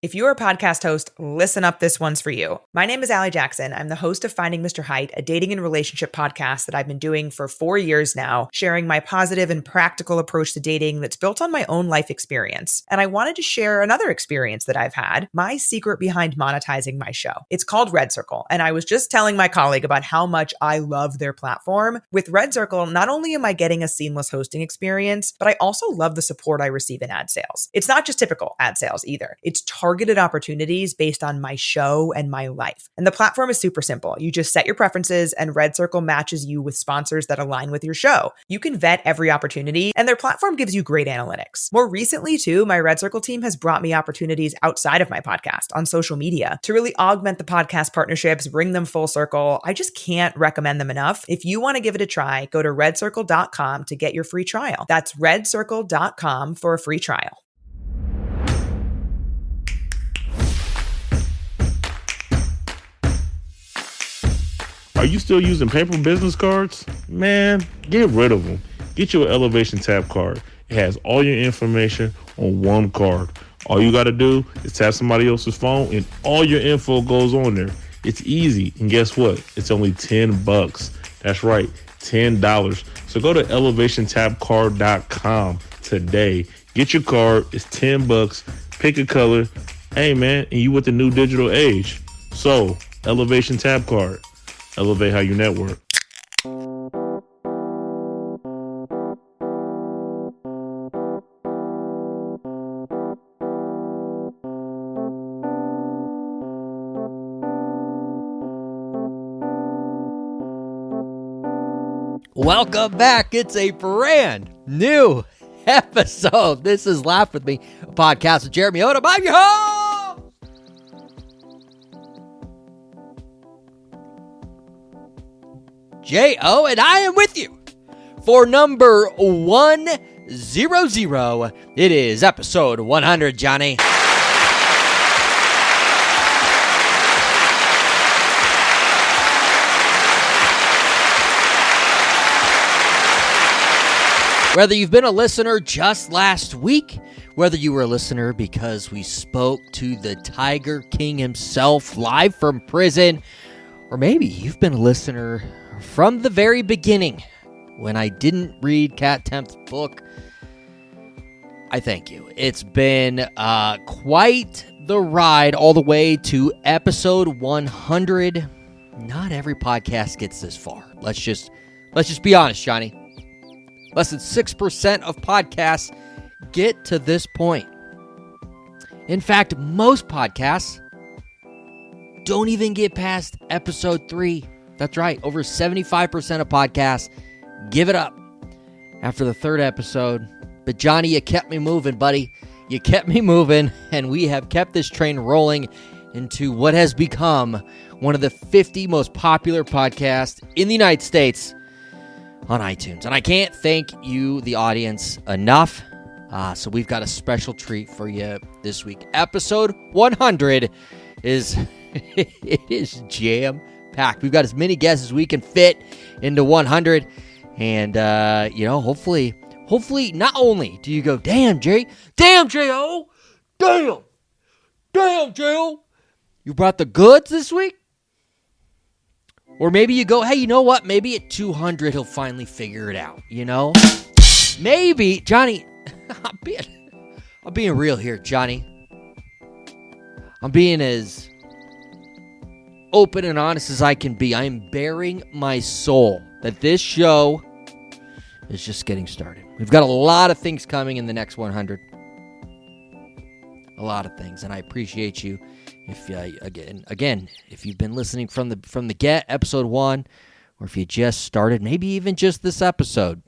If you're a podcast host, listen up, this one's for you. My name is Allie Jackson. I'm the host of Finding Mr. Height, a dating and relationship podcast that I've been doing for 4 years now, sharing my positive and practical approach to dating that's built on my own life experience. And I wanted to share another experience that I've had, my secret behind monetizing my show. It's called Red Circle, and I was just telling my colleague about how much I love their platform. With Red Circle, not only am I getting a seamless hosting experience, but I also love the support I receive in ad sales. It's not just typical ad sales either. It's targeted opportunities based on my show and my life. And the platform is super simple. You just set your preferences and Red Circle matches you with sponsors that align with your show. You can vet every opportunity and their platform gives you great analytics. More recently too, my Red Circle team has brought me opportunities outside of my podcast on social media to really augment the podcast partnerships, bring them full circle. I just can't recommend them enough. If you want to give it a try, go to redcircle.com to get your free trial. That's redcircle.com for a free trial. Are you still using paper business cards? Man, get rid of them. Get your Elevation Tap card. It has all your information on one card. All you got to do is tap somebody else's phone and all your info goes on there. It's easy. And guess what? It's only $10. That's right, $10. So go to elevationtapcard.com today. Get your card. It's $10. Pick a color. Hey, man, and you with the new digital age. So, Elevation Tap Card. Elevate how you network. Welcome back. It's a brand new episode. This is Laugh With Me, a podcast with Jeremy Odem. I'm your host. J.O., and I am with you for number 100. It is episode 100, Johnny. Whether you've been a listener just last week, whether you were a listener because we spoke to the Tiger King himself live from prison, or maybe you've been a listener from the very beginning, when I didn't read Kat Temp's book, I thank you. It's been quite the ride all the way to episode 100. Not every podcast gets this far. Let's just be honest, Johnny. Less than 6% of podcasts get to this point. In fact, most podcasts don't even get past episode 3. That's right. Over 75% of podcasts give it up after the third episode. But Johnny, you kept me moving, buddy. You kept me moving, and we have kept this train rolling into what has become one of the 50 most popular podcasts in the United States on iTunes. And I can't thank you, the audience, enough. So we've got a special treat for you this week. Episode 100 is it is jam-packed. We've got as many guests as we can fit into 100. And, hopefully, not only do you go, damn, J.O., damn, J.O., you brought the goods this week? Or maybe you go, hey, you know what? Maybe at 200, he'll finally figure it out, you know? Maybe, Johnny, I'm being real here, Johnny. I'm being as open and honest as I can be. I am bearing my soul that this show is just getting started. We've got a lot of things coming in the next 100. A lot of things, and I appreciate you. If again, if you've been listening from the get, episode 1, or if you just started, maybe even just this episode,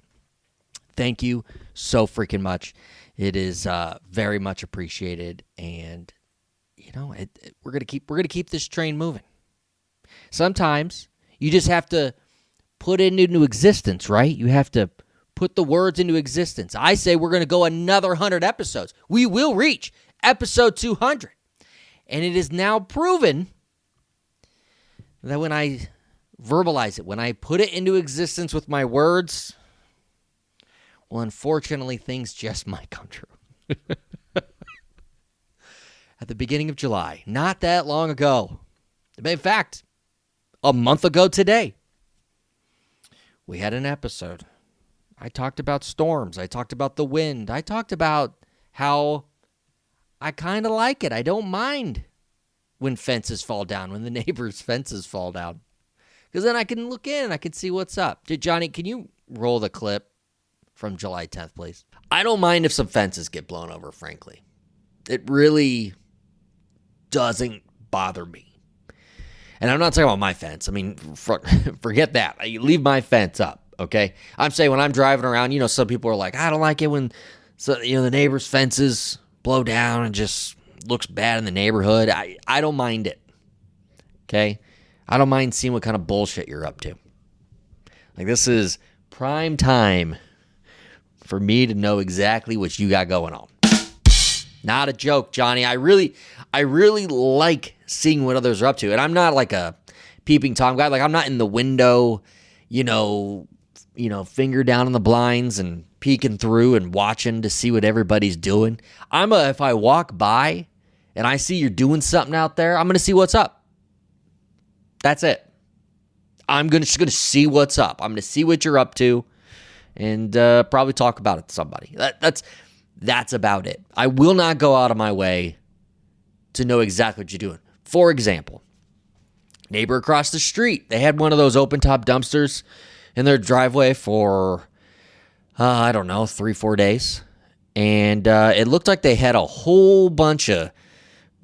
thank you so freaking much. It is very much appreciated, and we're gonna keep this train moving. Sometimes you just have to put it into existence, right? You have to put the words into existence. I say we're gonna go another 100 episodes. We will reach episode 200. And it is now proven that when I verbalize it, when I put it into existence with my words, well, unfortunately, things just might come true. at the beginning of July, not that long ago. In fact, a month ago today, we had an episode. I talked about storms. I talked about the wind. I talked about how I kind of like it. I don't mind when fences fall down, when the neighbors' fences fall down. Because then I can look in and I can see what's up. Johnny, can you roll the clip from July 10th, please? I don't mind if some fences get blown over, frankly. It really doesn't bother me. And I'm not talking about my fence. I mean, forget that. You leave my fence up, okay? I'm saying when I'm driving around, some people are like, I don't like it when the neighbor's fences blow down and just looks bad in the neighborhood. I don't mind it, okay? I don't mind seeing what kind of bullshit you're up to. Like, this is prime time for me to know exactly what you got going on. Not a joke, Johnny. I really like seeing what others are up to. And I'm not like a peeping Tom guy. Like, I'm not in the window, finger down on the blinds and peeking through and watching to see what everybody's doing. If I walk by and I see you're doing something out there, I'm going to see what's up. That's it. I'm just going to see what's up. I'm going to see what you're up to and probably talk about it to somebody. That's about it. I will not go out of my way to know exactly what you're doing. For example, neighbor across the street, they had one of those open-top dumpsters in their driveway for, 3-4 days. And it looked like they had a whole bunch of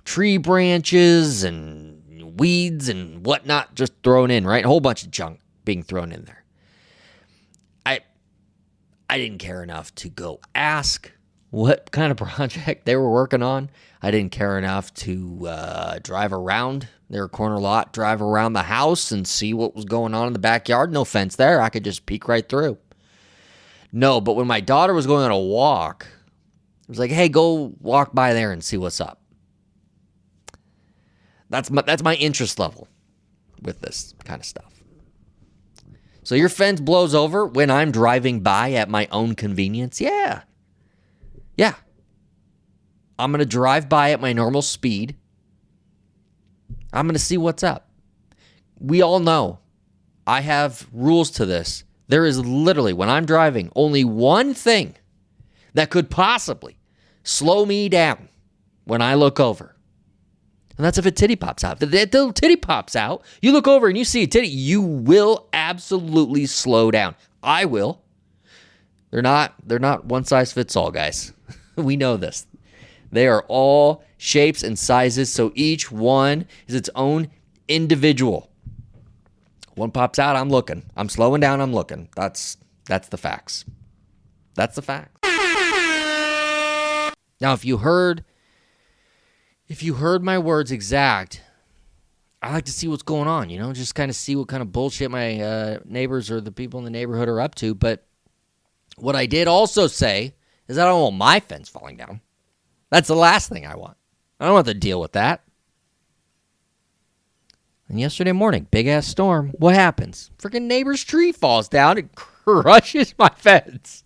tree branches and weeds and whatnot just thrown in, right? A whole bunch of junk being thrown in there. I didn't care enough to go ask what kind of project they were working on. I didn't care enough to drive around their corner lot, drive around the house and see what was going on in the backyard. No fence there. I could just peek right through. No, but when my daughter was going on a walk, it was like, hey, go walk by there and see what's up. That's my interest level with this kind of stuff. So your fence blows over when I'm driving by at my own convenience? Yeah. I'm going to drive by at my normal speed. I'm going to see what's up. We all know I have rules to this. There is literally, when I'm driving, only one thing that could possibly slow me down when I look over. And that's if a titty pops out. If the little titty pops out, you look over and you see a titty, you will absolutely slow down. I will. They're not one size fits all, guys. We know this. They are all shapes and sizes, so each one is its own individual. One pops out, I'm looking. I'm slowing down, I'm looking. That's the facts. That's the facts. Now, if you heard my words exact, I like to see what's going on, just kind of see what kind of bullshit my neighbors or the people in the neighborhood are up to. But what I did also say is I don't want my fence falling down. That's the last thing I want. I don't want to deal with that. And yesterday morning, big-ass storm. What happens? Freaking neighbor's tree falls down and crushes my fence.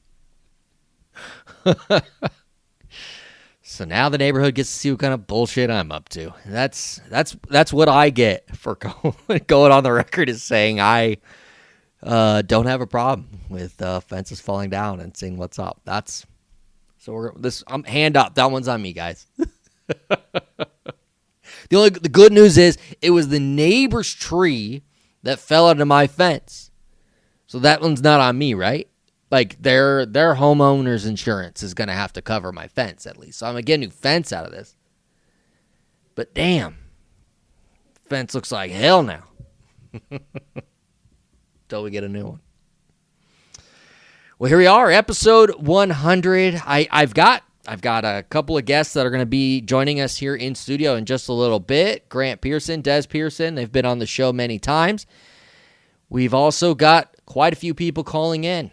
So now the neighborhood gets to see what kind of bullshit I'm up to. That's what I get for going on the record as saying I don't have a problem with fences falling down and seeing what's up. I'm hand up. That one's on me, guys. The good news is it was the neighbor's tree that fell into my fence. So that one's not on me, right? Like their homeowner's insurance is going to have to cover my fence at least. So I'm going to get a new fence out of this. But damn, fence looks like hell now. Till we get a new one. Well, here we are, episode 100. I've got a couple of guests that are going to be joining us here in studio in just a little bit. Pearson, Dez Pearson. They've been on the show many times. We've also got quite a few people calling in.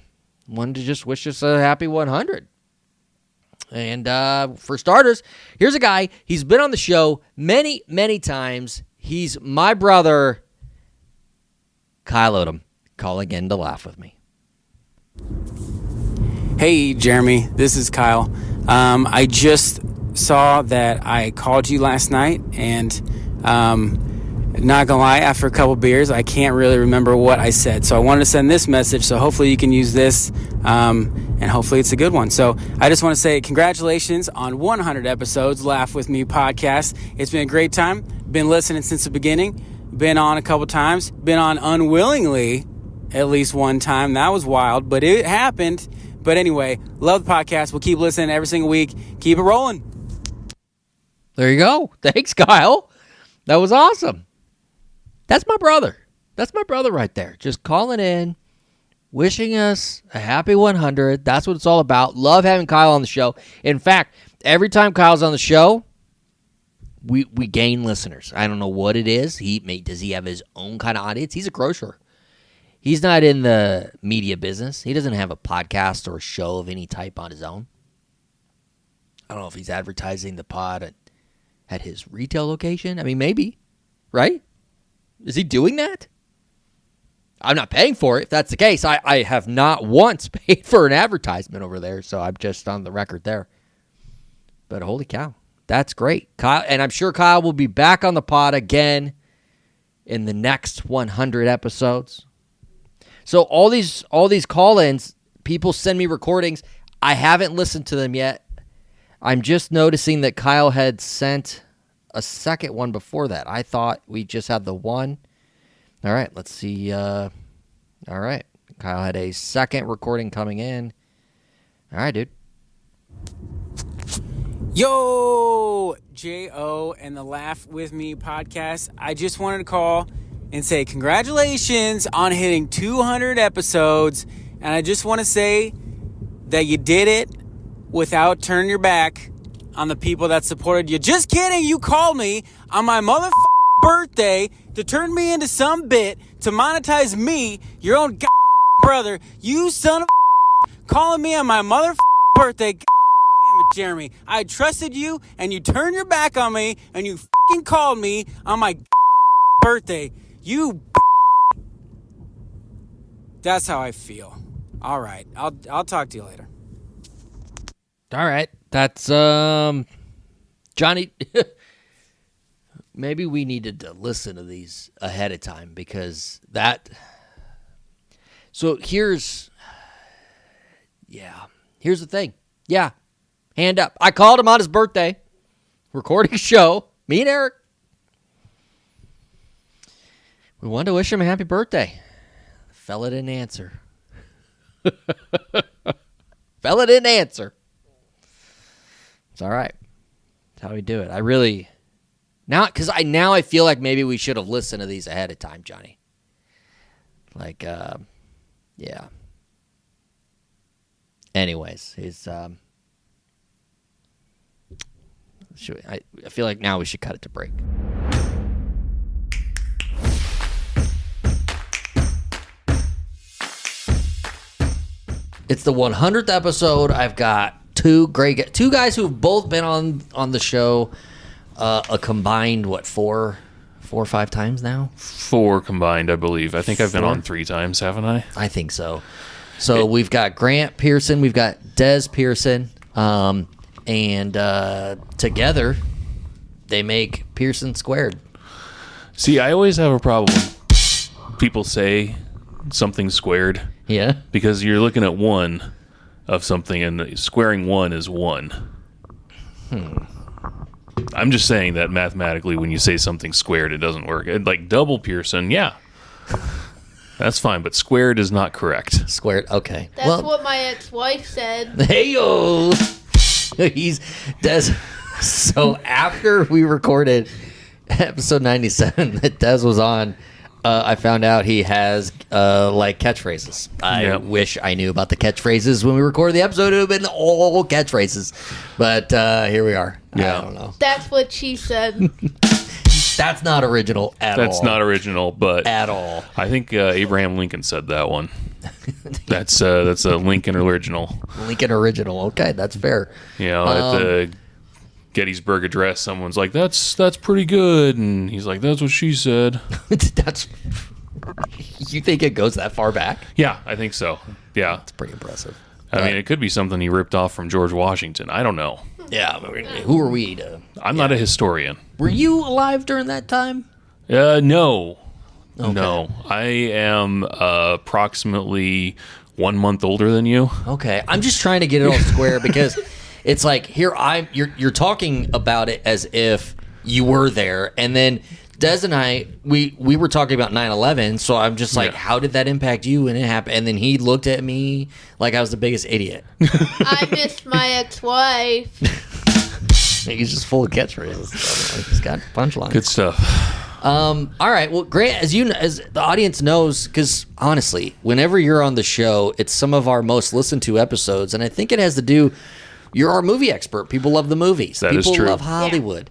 Wanted to just wish us a happy 100. And for starters, here's a guy. He's been on the show many, many times. He's my brother, Kyle Odem, calling in to laugh with me. Hey, Jeremy. This is Kyle. I just saw that I called you last night, and not gonna lie, after a couple beers, I can't really remember what I said. So I wanted to send this message, so hopefully you can use this, and hopefully it's a good one. So I just want to say congratulations on 100 episodes, Laugh With Me podcast. It's been a great time. Been listening since the beginning. Been on a couple times. Been on unwillingly at least one time. That was wild, but it happened. But anyway, love the podcast. We'll keep listening every single week. Keep it rolling. There you go. Thanks, Kyle. That was awesome. That's my brother. That's my brother right there. Just calling in, wishing us a happy 100. That's what it's all about. Love having Kyle on the show. In fact, every time Kyle's on the show, we gain listeners. I don't know what it is. Does he have his own kind of audience? He's a grocer. He's not in the media business. He doesn't have a podcast or a show of any type on his own. I don't know if he's advertising the pod at his retail location. I mean, maybe, right? Is he doing that? I'm not paying for it. If that's the case, I have not once paid for an advertisement over there, so I'm just on the record there. But holy cow, that's great. Kyle, and I'm sure Kyle will be back on the pod again in the next 100 episodes. So all these call-ins, people send me recordings. I haven't listened to them yet. I'm just noticing that Kyle had sent a second one before that. I thought we just had the one. All right, let's see. All right, Kyle had a second recording coming in. All right, dude. Yo, J.O. and the Laugh With Me podcast. I just wanted to call and say congratulations on hitting 200 episodes. And I just want to say that you did it without turning your back on the people that supported you. Just kidding. You called me on my birthday to turn me into some bit to monetize me, your own brother. You son of calling me on my birthday. Jeremy, I trusted you and you turned your back on me and you called me on my birthday. You That's how I feel. All right. I'll talk to you later. All right. That's Johnny. Maybe we needed to listen to these ahead of time because that. So here's the thing. Yeah, hand up. I called him on his birthday, recording a show. Me and Eric. We wanted to wish him a happy birthday. Fella didn't answer. Fella didn't answer. It's all right. That's how we do it. I really because I feel like maybe we should have listened to these ahead of time, Johnny. Like, yeah. Anyways, I feel like now we should cut it to break. It's the 100th episode. I've got two guys who've both been on the show a combined, 4 or 5 times now? 4 combined, I believe. I think I've been on 3 times, haven't I? I think so. So we've got Grant Pearson, we've got Dez Pearson, and together they make Pearson squared. See, I always have a problem when people say something squared. Yeah. Because you're looking at one of something, and squaring one is 1. I'm just saying that mathematically, when you say something squared, it doesn't work. Like double Pearson, yeah. That's fine, but squared is not correct. Squared, okay. That's what my ex-wife said. Hey-yo! He's Dez. So after we recorded episode 97 that Dez was on, I found out he has catchphrases. I wish I knew about the catchphrases when we recorded the episode. It would have been all catchphrases. But here we are. Yeah. I don't know. That's what she said. That's not original at all. That's not original, but at all. I think Abraham Lincoln said that one. That's a Lincoln original. Lincoln original. Okay, that's fair. You know, at the Gettysburg Address, someone's like, "That's pretty good," and he's like, "That's what she said." That's. You think it goes that far back? Yeah, I think so. Yeah, it's pretty impressive. I mean, it could be something he ripped off from George Washington. I don't know. Yeah, who are we to... I'm not a historian. Were you alive during that time? No. Okay. No. I am approximately 1 month older than you. Okay, I'm just trying to get it all square because it's like you're talking about it as if you were there, and then Dez and I we were talking about 9/11, so I'm just like, how did that impact you when it happened? And then he looked at me like I was the biggest idiot. I missed my ex-wife. He's just full of catchphrases. He's got punchlines. Good stuff. All right. Well, Grant, as the audience knows, because honestly, whenever you're on the show, it's some of our most listened to episodes, and I think it has to do. You're our movie expert. People love the movies. That is true. People love Hollywood.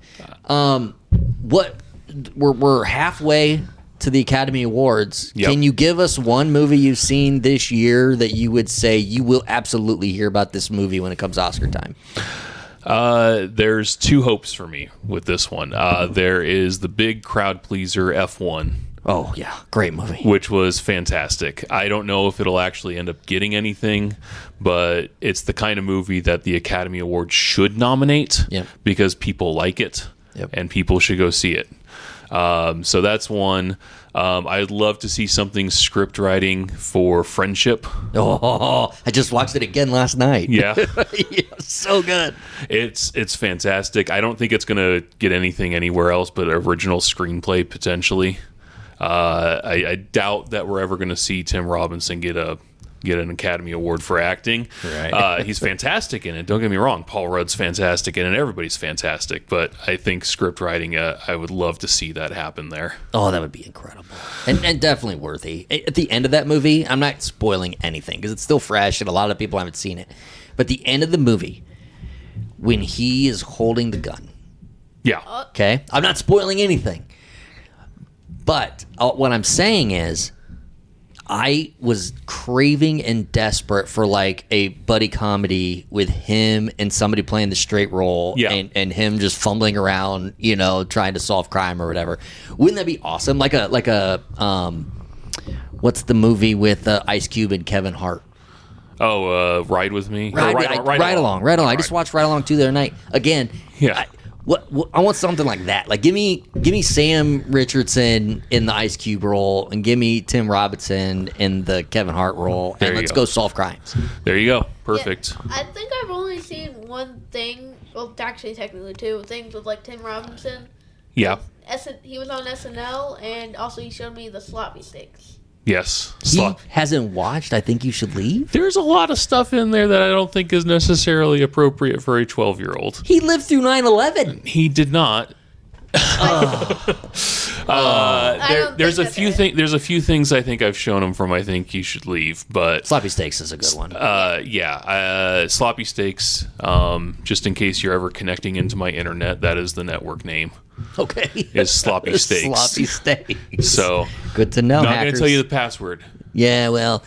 We're halfway to the Academy Awards. Yep. Can you give us one movie you've seen this year that you would say you will absolutely hear about this movie when it comes Oscar time? There's two hopes for me with this one. There is the big crowd pleaser F1. Oh, yeah. Great movie. Which was fantastic. I don't know if it'll actually end up getting anything, but it's the kind of movie that the Academy Awards should nominate because people like it and people should go see it. So that's one. I'd love to see something script writing for Friendship. Oh, I just watched it again last night. Yeah. So good. It's fantastic. I don't think it's going to get anything anywhere else but original screenplay potentially. I doubt that we're ever going to see Tim Robinson get an Academy Award for acting. Right. He's fantastic in it. Don't get me wrong. Paul Rudd's fantastic in it. Everybody's fantastic. But I think script writing, I would love to see that happen there. Oh, that would be incredible. And definitely worthy. At the end of that movie, I'm not spoiling anything because it's still fresh and a lot of people haven't seen it. But the end of the movie, when he is holding the gun. Yeah. Okay? I'm not spoiling anything. But what I'm saying is, I was craving and desperate for like a buddy comedy with him and somebody playing the straight role and him just fumbling around, trying to solve crime or whatever. Wouldn't that be awesome? Like a what's the movie with Ice Cube and Kevin Hart? Oh, Ride With Me? Ride Along. I just watched Ride Along 2 the other night. Again, I want something like that. Like give me Sam Richardson in the Ice Cube role, and give me Tim Robinson in the Kevin Hart role, and let's go solve crimes. There you go. Perfect. Yeah, I think I've only seen one thing. Well, actually, technically two things with like Tim Robinson. Yeah. He was on SNL, and also he showed me the sloppy steaks. Yes. He hasn't watched I Think You Should Leave? There's a lot of stuff in there that I don't think is necessarily appropriate for a 12-year-old. He lived through 9/11. He did not. There's a few things. There's a few things I think I've shown him from I Think You Should Leave, but Sloppy Steaks is a good one. Sloppy Steaks. Just in case you're ever connecting into my internet, that is the network name. Okay, is Sloppy Steaks. Sloppy Steaks. So good to know. Not going to tell you the password. Yeah, well,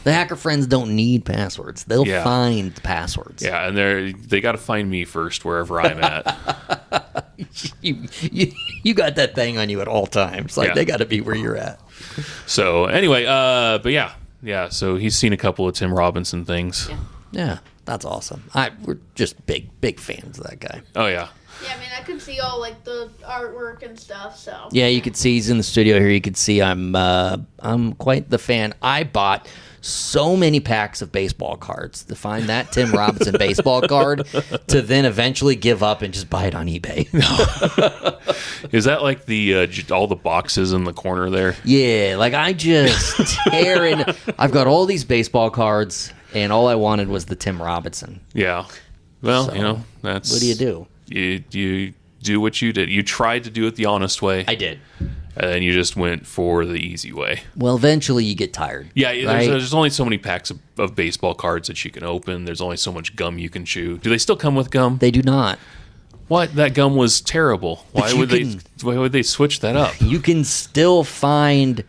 the hacker friends don't need passwords. They'll find passwords. Yeah, and they got to find me first wherever I'm at. You got that thing on you at all times. Like they got to be where you're at. So anyway, but yeah. So he's seen a couple of Tim Robinson things. Yeah, that's awesome. We're just big fans of that guy. Oh yeah. Yeah, I mean, I could see all like the artwork and stuff. So yeah, you could see he's in the studio here. You could see I'm quite the fan. I bought so many packs of baseball cards to find that Tim Robinson baseball card to then eventually give up and just buy it on eBay. Is that like the all the boxes in the corner there? Yeah, like I just tear in. I've got all these baseball cards, and all I wanted was the Tim Robinson. Yeah. Well, that's what do you do? You do what you did. You tried to do it the honest way. I did. And then you just went for the easy way. Well, eventually you get tired. Yeah, right? there's only so many packs of baseball cards that you can open. There's only so much gum you can chew. Do they still come with gum? They do not. What? That gum was terrible. Why would they switch that up? You can still find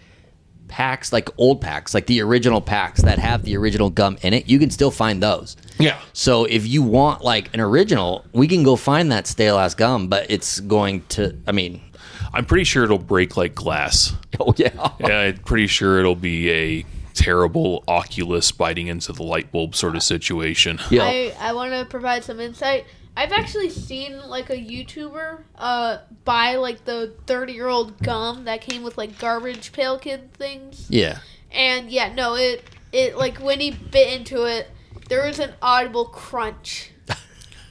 packs, like old packs, like the original packs that have the original gum in it. You can still find those. Yeah. So if you want like an original, we can go find that stale ass gum, but it's going to, I'm pretty sure it'll break like glass. Oh yeah. Yeah, I'm pretty sure it'll be a terrible Oculus biting into the light bulb sort of situation. Yeah. I want to provide some insight. I've actually seen like a YouTuber buy like the 30-year-old gum that came with like Garbage Pail Kid things. Yeah. And yeah, no, it like when he bit into it, there was an audible crunch.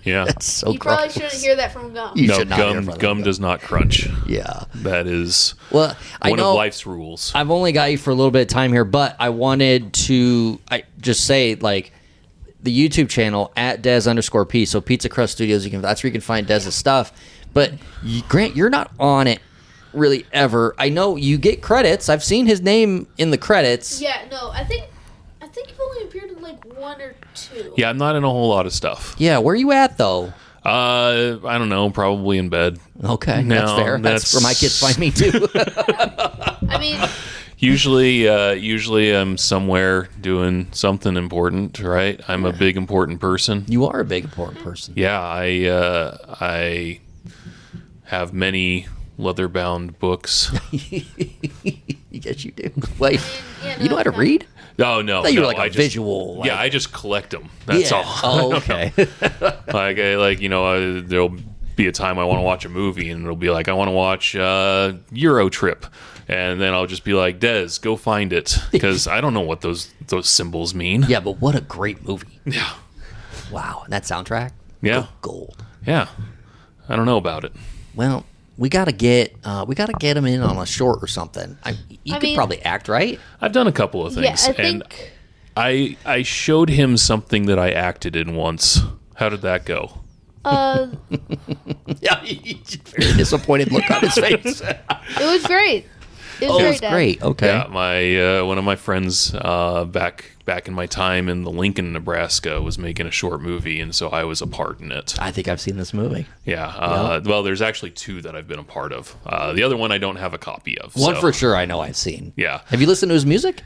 Yeah. That's so You probably gross. shouldn't hear that from gum. You No, should not hear from gum them. does not crunch. Yeah. That is Well, I one know of life's rules. I've only got you for a little bit of time here, but I wanted to just say, like, the YouTube channel at Dez_P. So Pizza Crust Studios, that's where you can find Dez's stuff. But Grant, you're not on it really ever. I know you get credits. I've seen his name in the credits. Yeah, no, I think you've only appeared in like 1 or 2. Yeah, I'm not in a whole lot of stuff. Yeah, where are you at though? I don't know, probably in bed. Okay, No, that's fair. That's where my kids find me too. I mean, Usually I'm somewhere doing something important, right? I'm a big important person. You are a big important person. Yeah, I have many leather-bound books. Yes, you do. Wait, yeah, no, you know how to no. read? Oh no, I thought you were no, like a I just, visual. Like, Yeah, I just collect them. That's all. Oh, okay. There'll be a time I want to watch a movie, and it'll be like I want to watch Euro Trip, and then I'll just be like, Dez, go find it, because I don't know what those symbols mean. Yeah, but what a great movie. Yeah. Wow, and that soundtrack? Yeah. Gold. Yeah. I don't know about it. Well, we gotta get him in on a short or something. You could mean- probably act, right? I've done a couple of yeah, things, I and think I showed him something that I acted in once. How did that go? Yeah, very disappointed look on his face. it was great. It was Oh, great. it's Dad. great. Okay. Yeah, my one of my friends back in my time in the Lincoln, Nebraska, was making a short movie, and so I was a part in it. I think I've seen this movie. Yeah. Well, there's actually 2 that I've been a part of. The other one I don't have a copy of. One so- for sure I know I've seen. Yeah. Have you listened to his music?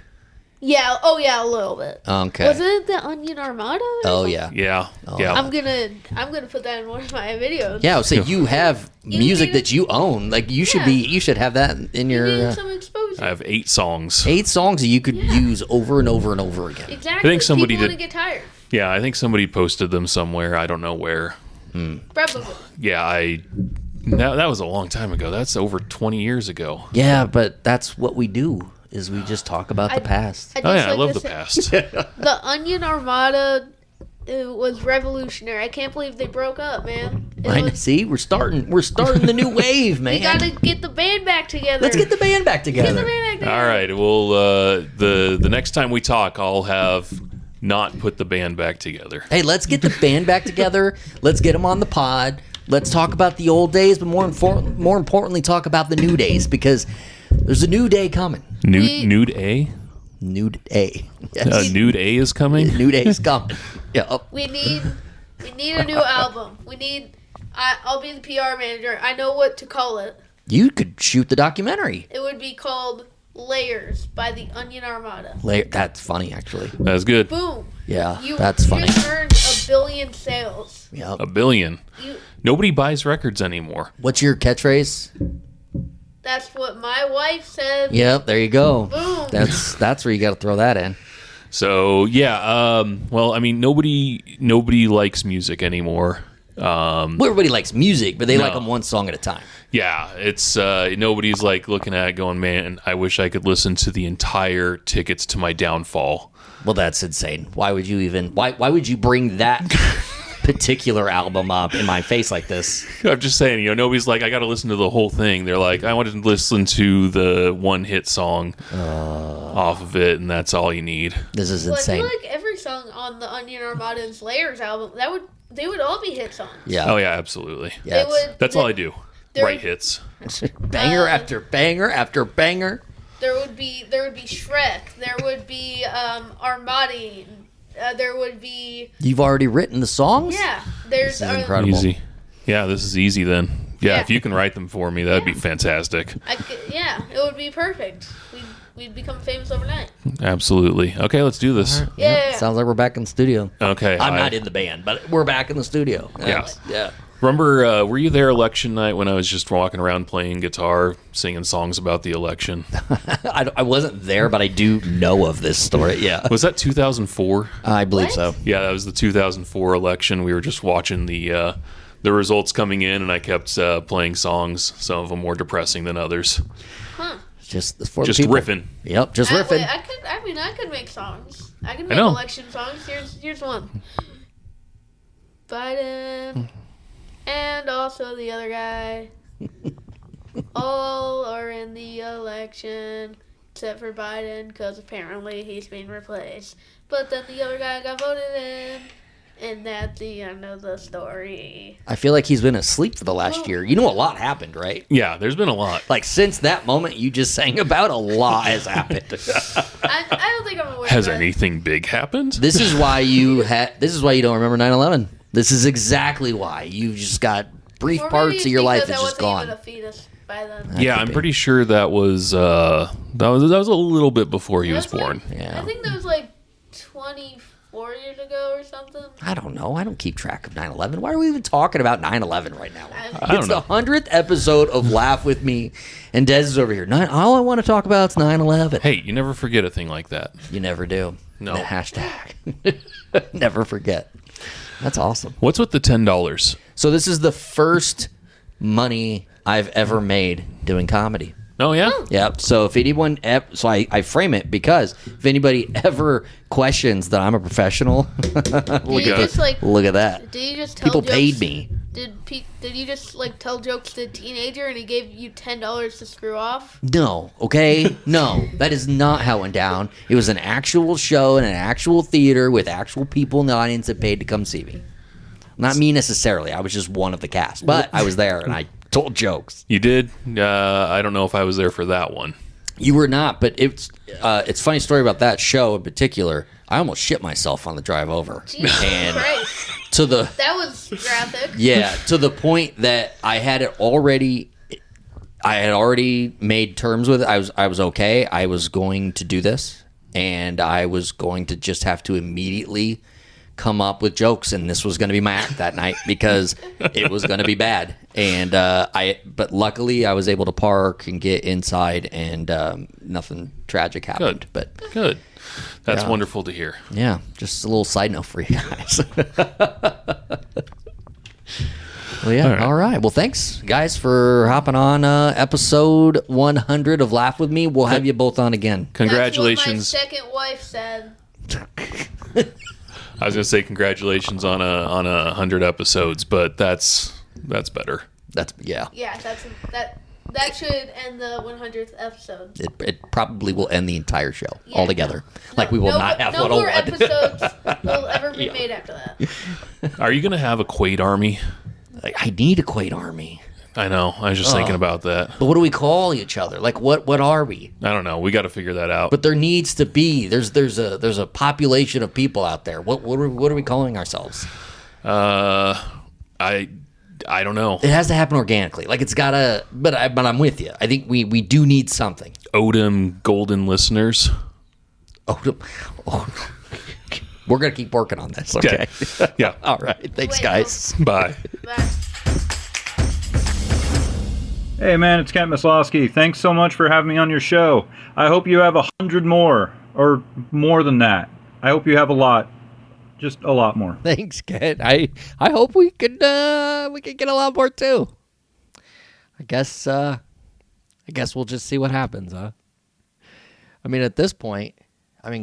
Yeah. Oh yeah, a little bit. Okay. Wasn't it the Onion Armada? or Oh, something? yeah. Yeah. Yeah. I'm gonna put that in one of my videos. Yeah, so you have music need- that you own. Like you should Yeah. you should have that in You your need some exposure. I have 8 songs. 8 songs that you could use over and over and over again. Exactly. I think somebody People did- want to get tired. Yeah, I think somebody posted them somewhere. I don't know where. Probably. Yeah, that was a long time ago. That's over 20 years ago. Yeah, but that's what we do. Is we just talk about the past. Oh yeah, I like love to the say- past. The Onion Armada was revolutionary. I can't believe they broke up, man. See, we're starting the new wave, man. We gotta get the band back together. Let's get the band back Get the together. band back together. All right. Well, the next time we talk, I'll have not put the band back together. Hey, let's get the band back together. Let's get them on the pod. Let's talk about the old days, but more importantly, talk about the new days, because there's a new day coming. Nude A. Nude A. Yes. Nude A is coming. New day is coming. Yeah. We need a new album. I'll be the PR manager. I know what to call it. You could shoot the documentary. It would be called Layers by the Onion Armada. That's funny, actually. That's good. Boom. Yeah, You that's funny. just earned 1 billion sales. Yep. 1 billion. You, Nobody buys records anymore. What's your catchphrase? that's what my wife said. Yep, there you go. Boom. That's where you got to throw that in. So yeah. Well, I mean, nobody likes music anymore. Well, everybody likes music, but they like No. them one song at a time. Yeah, it's nobody's like looking at it going, man, I wish I could listen to the entire Tickets to My Downfall. Well, that's insane. Why would you even? Why would you bring that particular album up in my face like this? I'm just saying, nobody's like, I got to listen to the whole thing. They're like, I wanted to listen to the one hit song off of it, and that's all you need. This is Well, I insane. feel like every song on the Onion Armada's Layers album, they would all be hit songs. Yeah. Oh yeah, absolutely. Yeah. They would. That's all I do. There- Write hits. Banger after banger after banger. There would be Shrek. There would be Armadi. There would be You've already written the songs? yeah. There's This is incredible. Easy. Yeah, this is easy then. Yeah, Yeah. if you can write them for me, that'd be fantastic. it would be perfect. We'd become famous overnight. Absolutely. Okay, let's do this. Yeah. Sounds like we're back in the studio. Okay. I'm not in the band, but we're back in the studio. Yeah. Yeah. Remember, were you there election night when I was just walking around playing guitar, singing songs about the election? I wasn't there, but I do know of this story. Yeah. Was that 2004? I believe so. Yeah, that was the 2004 election. We were just watching the results coming in, and I kept playing songs. Some of them more depressing than others. Huh. Just for Just the people. riffing. Yep, just riffing. Wait, I could make songs. I could make election songs. Here's one. Biden and also the other guy all are in the election except for Biden because apparently he's being replaced. But then the other guy got voted in, and that's the end of the story. I feel like he's been asleep for the last year. You know, a lot happened, right? Yeah, there's been a lot. Like, since that moment you just sang about, a lot has happened. I don't think I'm aware Has of that. anything big happened? This is why you don't remember 9/11. This is exactly why. You've just got brief Or parts maybe of your life because that's just I wasn't gone. even a fetus by then. Yeah, I'm pretty sure that was a little bit before he was That's born. like- Yeah. I think that was like 24 years ago or something. I don't know. I don't keep track of 9/11. Why are we even talking about 9/11 right now? I don't It's know. the 100th episode of Laugh With Me, and Dez is over here. All I want to talk about is 9/11. Hey, you never forget a thing like that. You never do. No. The hashtag. Never forget. That's awesome. What's with the $10? So this is the first money I've ever made doing comedy. Oh, yeah? Yep. So if anyone, so I frame it because if anybody ever questions that I'm a professional, Did you just like? look at that. Did you just tell People jokes? paid me. Did you just like tell jokes to a teenager and he gave you $10 to screw off? No, okay? No, that is not how it went down. It was an actual show in an actual theater with actual people in the audience that paid to come see me. Not me necessarily. I was just one of the cast, but I was there and I told jokes. You did? I don't know if I was there for that one. You were not, but it's a funny story about that show in particular. I almost shit myself on the drive over. Jesus And Christ. That was graphic. Yeah, to the point that I had already made terms with it. I was okay. I was going to do this, and I was going to just have to immediately come up with jokes, and this was going to be my act that night because it was going to be bad. And but luckily I was able to park and get inside, and nothing tragic happened. Good. But Good. That's Yeah. wonderful to hear. yeah, just a little side note for you guys. Well, yeah. All right. Well, thanks, guys, for hopping on episode 100 of Laugh With Me. We'll have you both on again. Congratulations. That's what my second wife said. I was going to say congratulations on a 100 episodes, but that's better. Yeah. Yeah, that should end the 100th episode. It probably will end the entire show Yeah, altogether. Like we will not have no 101. more episodes will ever be made after that. Are you going to have a Quaid army? I need a Quaid army. I know. I was just thinking about that. But what do we call each other? Like what are we? I don't know. We got to figure that out. But there needs to be. There's a population of people out there. What are we calling ourselves? I don't know. It has to happen organically. Like it's gotta. But I'm with you. I think we do need something. Odem Golden Listeners. Oh. We're gonna keep working on this. Okay. Yeah. All right. Thanks, Wait, guys. Bye. Bye. Hey man, it's Kent Masloskie. Thanks so much for having me on your show. I hope you have 100 more, or more than that. I hope you have a lot. Just a lot more. Thanks, Ken. I hope we could get a lot more too. I guess we'll just see what happens, huh? I mean, at this point,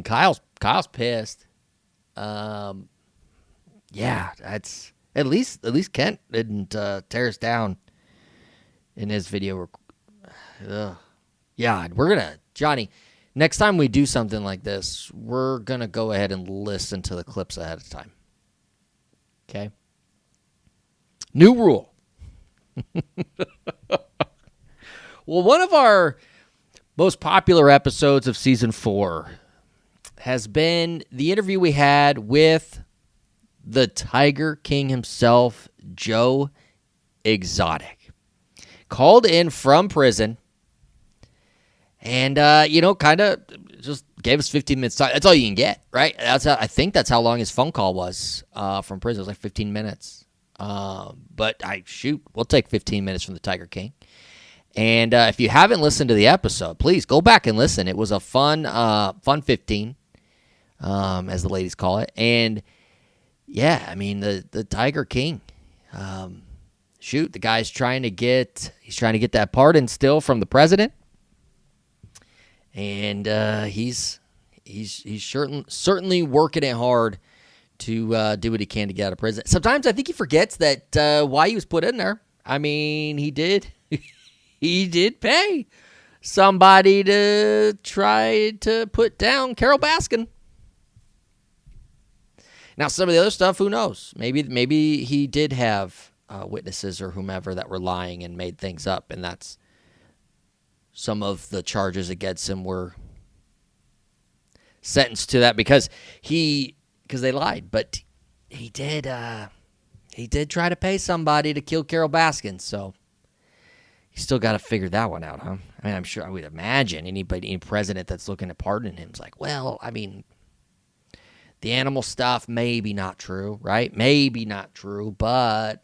Kyle's pissed. Yeah, that's at least Kent didn't tear us down in his video. Yeah, we're gonna, Johnny, next time we do something like this, we're gonna go ahead and listen to the clips ahead of time. Okay? New rule. Well, one of our most popular episodes of season 4 has been the interview we had with the Tiger King himself, Joe Exotic. Called in from prison and, kind of just gave us 15 minutes. That's all you can get, right? I think that's how long his phone call was from prison. It was like 15 minutes. But we'll take 15 minutes from the Tiger King. And if you haven't listened to the episode, please go back and listen. It was a fun 15, as the ladies call it. And yeah, I mean the Tiger King. The guy's trying to get that pardon still from the president, and he's certainly working it hard to do what he can to get out of prison. Sometimes I think he forgets that why he was put in there. I mean, he did pay somebody to try to put down Carol Baskin. Now, some of the other stuff, who knows? Maybe he did have witnesses or whomever that were lying and made things up, and that's some of the charges against him were sentenced to that because they lied. But he did try to pay somebody to kill Carol Baskin, so you still got to figure that one out, huh? I mean, I would imagine any president that's looking at pardoning him is like, well, I mean, the animal stuff, maybe not true, right? Maybe not true, but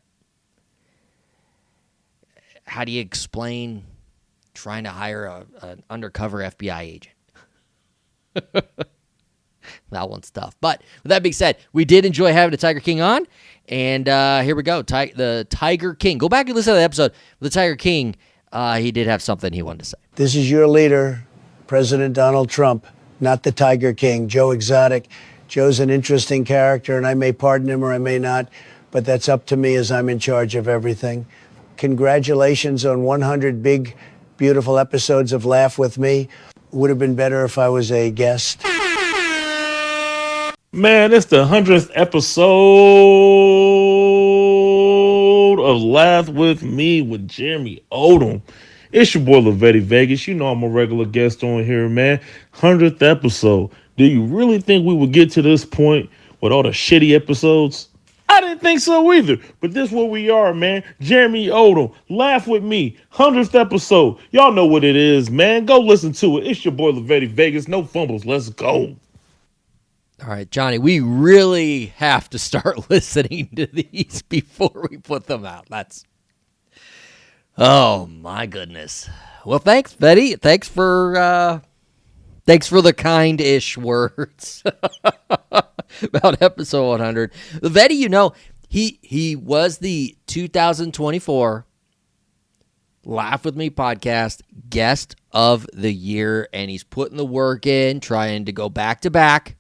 how do you explain trying to hire an undercover FBI agent? That one's tough. But with that being said, we did enjoy having the Tiger King on, and here we go. The Tiger King. Go back and listen to the episode with the Tiger King. He did have something he wanted to say. This is your leader, President Donald Trump, not the Tiger King, Joe Exotic. Joe's an interesting character, and I may pardon him or I may not, but that's up to me as I'm in charge of everything. Congratulations on 100 big, beautiful episodes of Laugh With Me. Would have been better if I was a guest. Man, it's the 100th episode of Laugh With Me with Jeremy Odem. It's your boy Lavetti Vegas. You know I'm a regular guest on here, man. 100th episode. Do you really think we would get to this point with all the shitty episodes? I didn't think so either. But this is where we are, man. Jeremy Odem, Laugh With Me, 100th episode. Y'all know what it is, man. Go listen to it. It's your boy Lavetti Vegas. No fumbles. Let's go. All right, Johnny, we really have to start listening to these before we put them out. Oh, my goodness. Well, thanks, Betty. Thanks for the kind-ish words about episode 100. Betty, you know, he was the 2024 Laugh With Me podcast guest of the year, and he's putting the work in, trying to go back-to-back.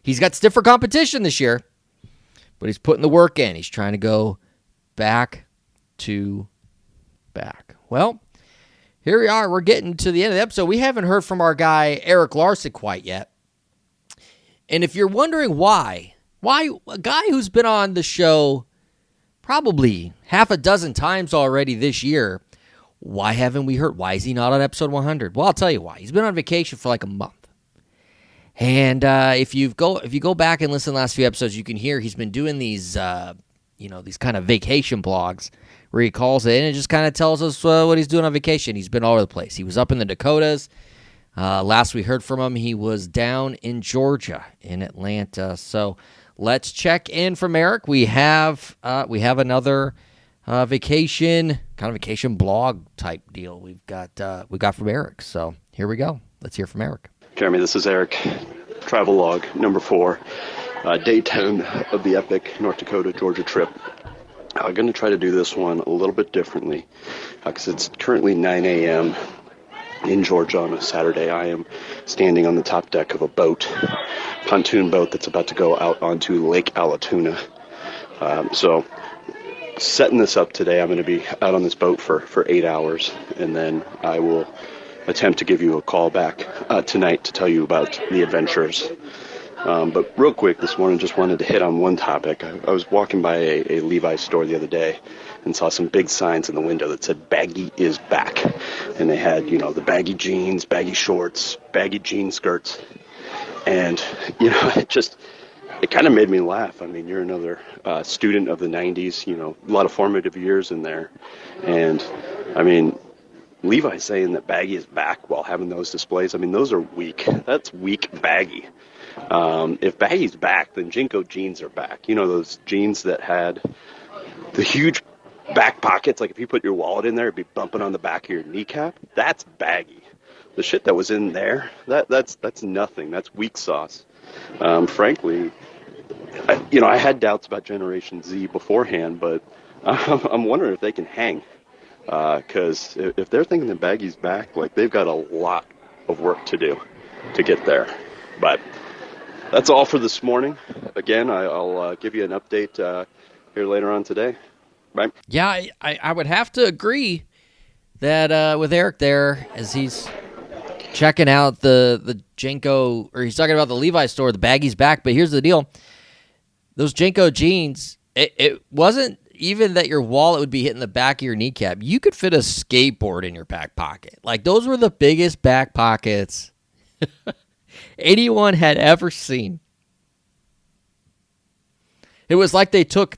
He's got stiffer competition this year, but he's putting the work in. He's trying to go back to back. Well, here we are. We're getting to the end of the episode. We haven't heard from our guy, Eric Larson, quite yet. And if you're wondering why a guy who's been on the show probably half a dozen times already this year, why haven't we heard? Why is he not on episode 100? Well, I'll tell you why. He's been on vacation for like a month. And if you go back and listen to the last few episodes, you can hear he's been doing these these kind of vacation blogs where he calls in and just kind of tells us what he's doing on vacation. He's been all over the place. He was up in the Dakotas. Last we heard from him, he was down in Georgia, in Atlanta. So let's check in from Eric. We have another vacation blog type deal we got from Eric. So here we go. Let's hear from Eric. Jeremy, this is Eric. Travel log number 4. Day 10 of the epic North Dakota-Georgia trip. I'm going to try to do this one a little bit differently because it's currently 9 a.m. in Georgia on a Saturday. I am standing on the top deck of a pontoon boat that's about to go out onto Lake Allatoona. So setting this up today, I'm going to be out on this boat for 8 hours, and then I will attempt to give you a call back tonight to tell you about the adventures. But real quick, this morning, just wanted to hit on one topic. I was walking by a Levi's store the other day and saw some big signs in the window that said baggy is back. And they had, the baggy jeans, baggy shorts, baggy jean skirts. And, it kind of made me laugh. I mean, you're another student of the 90s, a lot of formative years in there. And, I mean, Levi's saying that baggy is back while having those displays. I mean, those are weak. That's weak baggy. If baggy's back, then Jinko jeans are back. Those jeans that had the huge back pockets, like if you put your wallet in there, it'd be bumping on the back of your kneecap. That's baggy. The shit that was in there, that's nothing. That's weak sauce. Frankly, I had doubts about Generation Z beforehand, but I'm wondering if they can hang. Because if they're thinking the baggy's back, like they've got a lot of work to do to get there. But that's all for this morning. Again, I'll give you an update here later on today. Right? Yeah, I would have to agree that with Eric there, as he's checking out the Jenko, or he's talking about the Levi store, the baggy's back. But here's the deal. Those Jenko jeans, it wasn't even that your wallet would be hitting the back of your kneecap. You could fit a skateboard in your back pocket. Like, those were the biggest back pockets anyone had ever seen. It was like they took,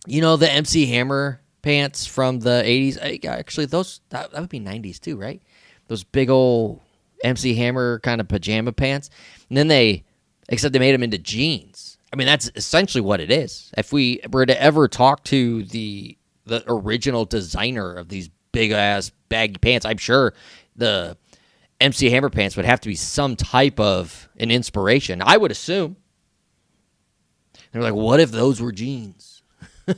the MC Hammer pants from the 80s. Actually, that would be 90s too, right? Those big old MC Hammer kind of pajama pants. And then except they made them into jeans. I mean, that's essentially what it is. If we were to ever talk to the original designer of these big-ass baggy pants, I'm sure the MC Hammer pants would have to be some type of an inspiration, I would assume. They're like, what if those were jeans? I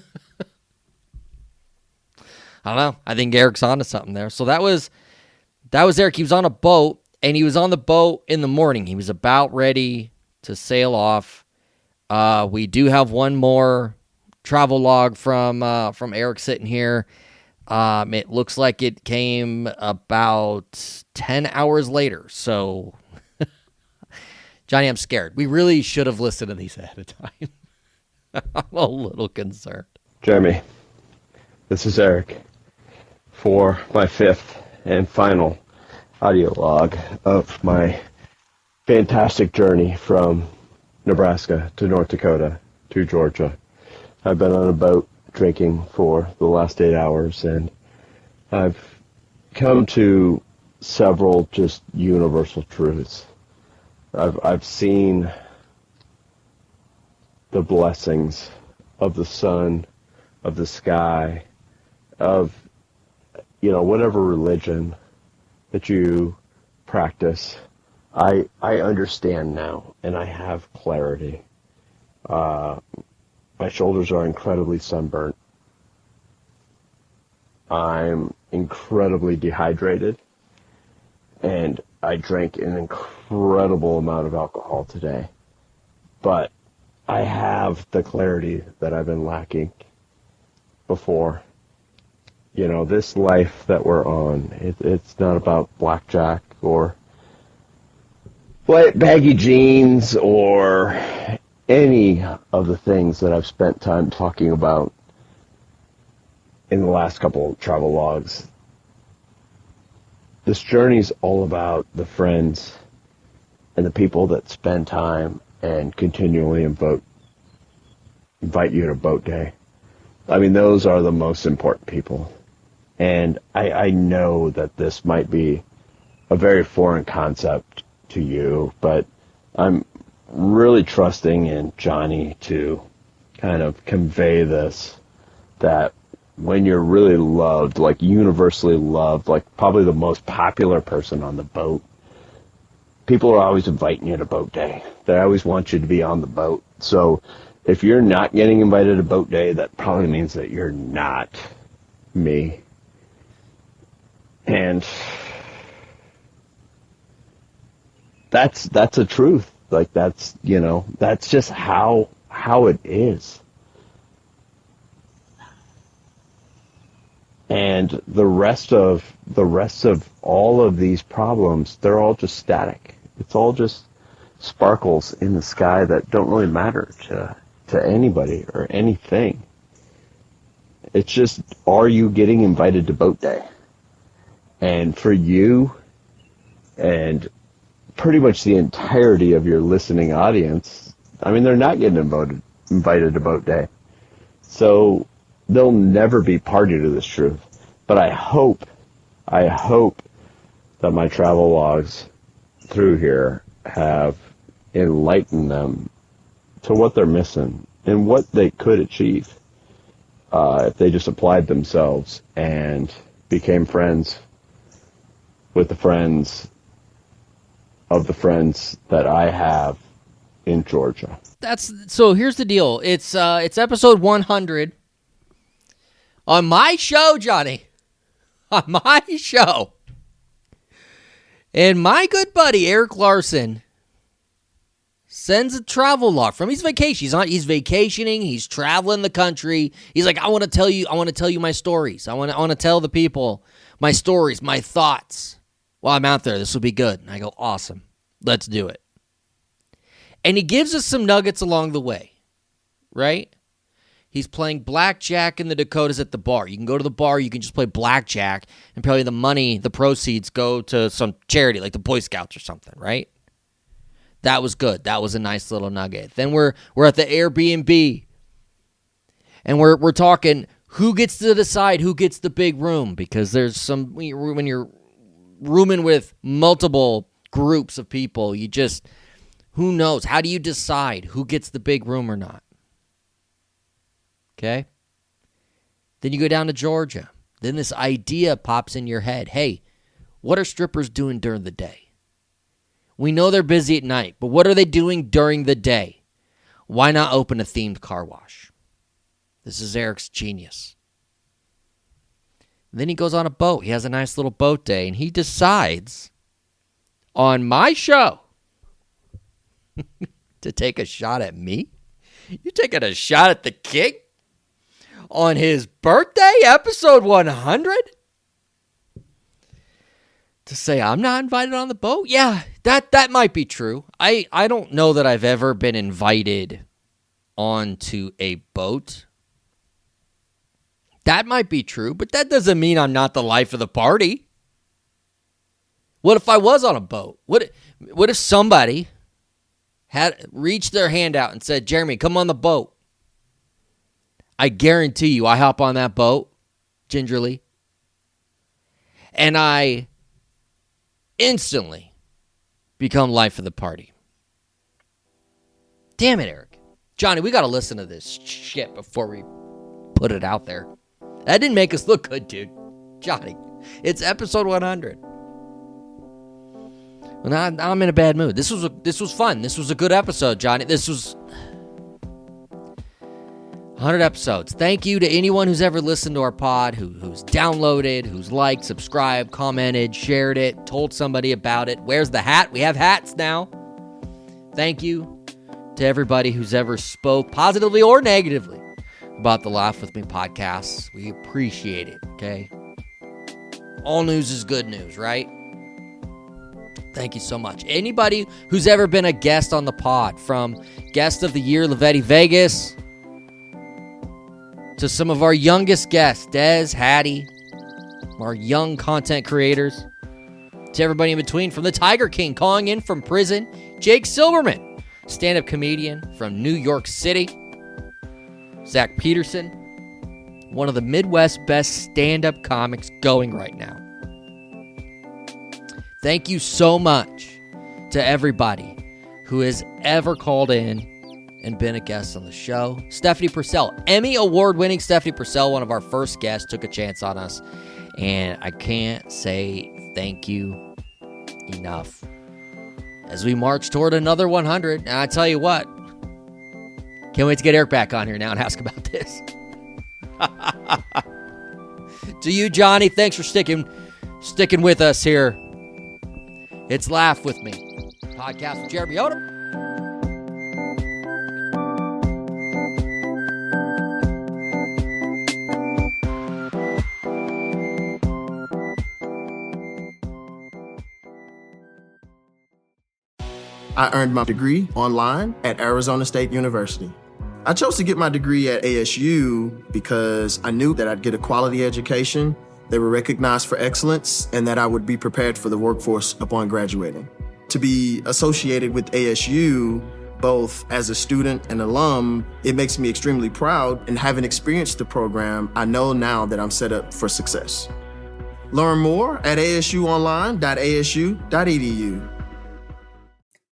don't know. I think Eric's onto something there. So that was Eric. He was on a boat, and he was on the boat in the morning. He was about ready to sail off. We do have one more travel log from Eric sitting here. It looks like it came about 10 hours later. So, Johnny, I'm scared. We really should have listened to these ahead of time. I'm a little concerned. Jeremy, this is Eric for my fifth and final audio log of my fantastic journey from Nebraska to North Dakota to Georgia. I've been on a boat drinking for the last 8 hours, and I've come to several just universal truths. I've seen the blessings of the sun, of the sky, of whatever religion that you practice. I understand now, and I have clarity. My shoulders are incredibly sunburnt. I'm incredibly dehydrated, and I drank an incredible amount of alcohol today. But I have the clarity that I've been lacking before. This life that we're on, it's not about blackjack or baggy jeans or any of the things that I've spent time talking about in the last couple of travel logs. This journey's all about the friends and the people that spend time and continually invite you to boat day. I mean, those are the most important people. And I know that this might be a very foreign concept to you, but I'm really trusting in Johnny to kind of convey this, that when you're really loved, like universally loved, like probably the most popular person on the boat, people are always inviting you to boat day. They always want you to be on the boat. So if you're not getting invited to boat day, that probably means that you're not me. And that's a truth. Like that's just how it is. And the rest of all of these problems, they're all just static. It's all just sparkles in the sky that don't really matter to anybody or anything. It's just, are you getting invited to boat day? And for you and pretty much the entirety of your listening audience, I mean, they're not getting invited to boat day. So they'll never be party to this truth. But I hope that my travel logs through here have enlightened them to what they're missing and what they could achieve. if they just applied themselves and became friends with the friends of the friends that I have in Georgia. So here's the deal. It's episode 100 on my show, Johnny. On my show. And my good buddy Eric Larson sends a travel log from his vacation. He's vacationing, he's traveling the country. He's like, I want to tell you my stories. I want to tell the people my stories, my thoughts. While I'm out there, this will be good. And I go, awesome. Let's do it. And he gives us some nuggets along the way, right? He's playing blackjack in the Dakotas at the bar. You can go to the bar, you can just play blackjack, and probably the money, the proceeds go to some charity like the Boy Scouts or something, right? That was good. That was a nice little nugget. Then we're at the Airbnb, and we're talking who gets to decide who gets the big room, because there's some, when you're rooming with multiple groups of people, you just, who knows? How do you decide who gets the big room or not? Okay? Then you go down to Georgia. Then this idea pops in your head. Hey, what are strippers doing during the day? We know they're busy at night, but what are they doing during the day? Why not open a themed car wash? This is Eric's genius. And then he goes on a boat. He has a nice little boat day, and he decides on my show to take a shot at me? You taking a shot at the king? On his birthday, episode 100? To say I'm not invited on the boat? Yeah, that might be true. I don't know that I've ever been invited onto a boat. That might be true, but that doesn't mean I'm not the life of the party. What if I was on a boat? What if somebody had reached their hand out and said, Jeremy, come on the boat? I guarantee you I hop on that boat, gingerly, and I instantly become life of the party. Damn it, Eric. Johnny, we got to listen to this shit before we put it out there. That didn't make us look good, dude. Johnny, it's episode 100. Well, now I'm in a bad mood. This was fun. This was a good episode, Johnny. This was 100 episodes. Thank you to anyone who's ever listened to our pod, who's downloaded, who's liked, subscribed, commented, shared it, told somebody about it. Where's the hat? We have hats now. Thank you to everybody who's ever spoke positively or negatively about the Laugh With Me podcast. We appreciate it, okay? All news is good news, right? Thank you so much. Anybody who's ever been a guest on the pod, from guest of the year, Lavetti Vegas, to some of our youngest guests, Dez, Hattie, our young content creators, to everybody in between, from the Tiger King calling in from prison, Jake Silverman, stand-up comedian from New York City, Zach Peterson, one of the Midwest's best stand-up comics going right now. Thank you so much to everybody who has ever called in and been a guest on the show. Stephanie Purcell, Emmy award-winning Stephanie Purcell, one of our first guests, took a chance on us, and I can't say thank you enough. As we march toward another 100, and I tell you what, can't wait to get Eric back on here now and ask about this. To you, Johnny, thanks for sticking with us here. It's Laugh With Me, podcast with Jeremy Odem. I earned my degree online at Arizona State University. I chose to get my degree at ASU because I knew that I'd get a quality education, they were recognized for excellence, and that I would be prepared for the workforce upon graduating. To be associated with ASU, both as a student and alum, it makes me extremely proud, and having experienced the program, I know now that I'm set up for success. Learn more at asuonline.asu.edu.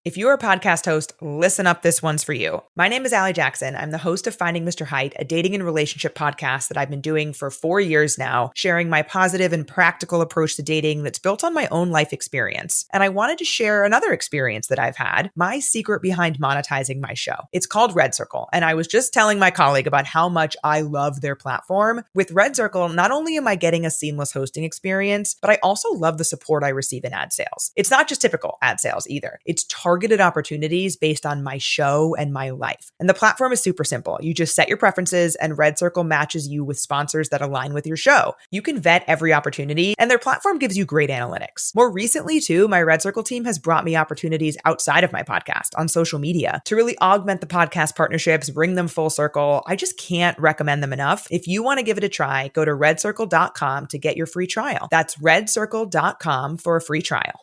If you're a podcast host, listen up, this one's for you. My name is Allie Jackson. I'm the host of Finding Mr. Height, a dating and relationship podcast that I've been doing for 4 years now, sharing my positive and practical approach to dating that's built on my own life experience. And I wanted to share another experience that I've had, my secret behind monetizing my show. It's called Red Circle, and I was just telling my colleague about how much I love their platform. With Red Circle, not only am I getting a seamless hosting experience, but I also love the support I receive in ad sales. It's not just typical ad sales either. It's targeted opportunities based on my show and my life. And the platform is super simple. You just set your preferences and Red Circle matches you with sponsors that align with your show. You can vet every opportunity and their platform gives you great analytics. More recently too, my Red Circle team has brought me opportunities outside of my podcast on social media to really augment the podcast partnerships, bring them full circle. I just can't recommend them enough. If you want to give it a try, go to redcircle.com to get your free trial. That's redcircle.com for a free trial.